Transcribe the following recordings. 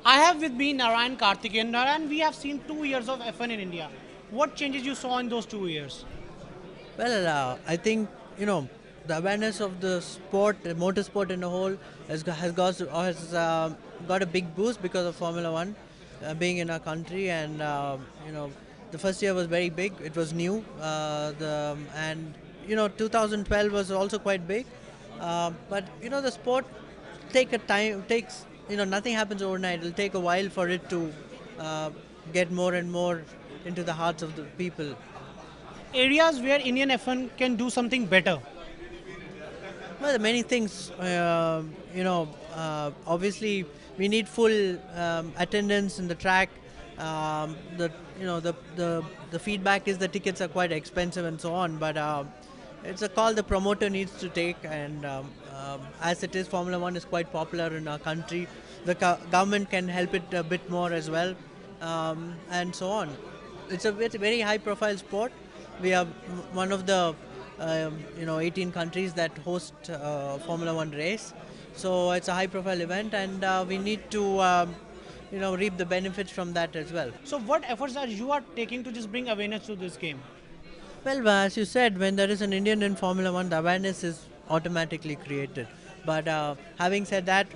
I have with me Narayan Karthikeyan. Narayan, we have seen 2 years of F1 in India. What changes you saw in those 2 years? Well, I think the awareness of the sport, motorsport in a whole, has got a big boost because of Formula One being in our country, and the first year was very big. It was new, and 2012 was also quite big, but the sport takes nothing happens overnight. It'll take a while for it to uh, get more and more into the hearts of the people. Areas where Indian F1 can do something better. Well, there are many things. Obviously, we need full attendance in the track. The you know the feedback is the tickets are quite expensive and so on. But it's a call the promoter needs to take. And as it is, Formula One is quite popular in our country. The government can help it a bit more as well, and so on. It's a very high-profile sport. We are one of the 18 countries that host Formula One race. So it's a high-profile event, and we need to reap the benefits from that as well. So, what efforts are you are taking to just bring awareness to this game? Well, as you said, when there is an Indian in Formula One, the awareness is automatically created. But having said that,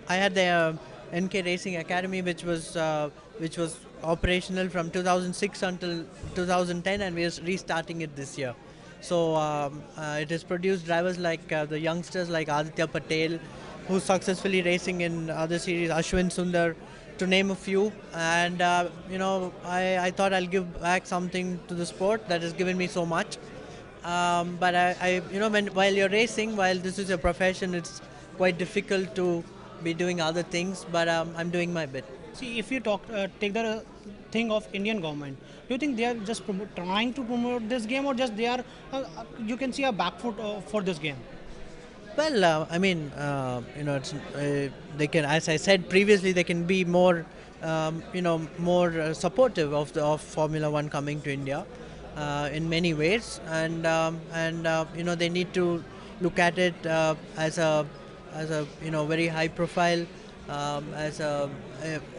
I had the NK Racing Academy, which was operational from 2006 until 2010, and we are restarting it this year. So it has produced drivers like the youngsters like Aditya Patel, who's successfully racing in other series, Ashwin Sundar, to name a few. And I thought I'll give back something to the sport that has given me so much. But while you're racing, while this is a profession, it's quite difficult to be doing other things. But I'm doing my bit. See, if you take the thing of Indian government, do you think they are just trying to promote this game, or just they are, you can see a back foot for this game? Well, they can, as I said previously, they can be more, more supportive of Formula One coming to India in many ways, and they need to look at it as a very high profile, as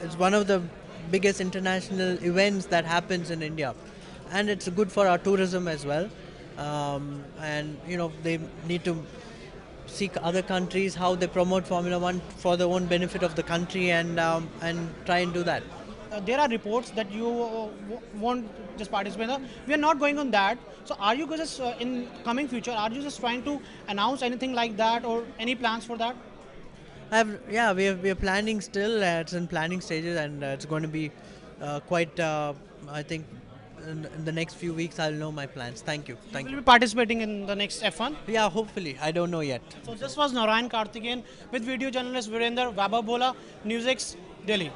it's one of the biggest international events that happens in India, and it's good for our tourism as well. And they need to seek other countries how they promote Formula One for the own benefit of the country, and try and do that. There are reports that you won't just participate. We are not going on that. So, are you just in coming future? Are you just trying to announce anything like that, or any plans for that? Yeah, we are planning still. It's in planning stages, and it's going to be quite. I think in the next few weeks I'll know my plans. Thank you. You Thank will you. be participating in the next F1. Yeah, hopefully. I don't know yet. So, this was Narayan Karthikeyan with video journalist Virender Vaibhav Bhola, Newsx, Delhi.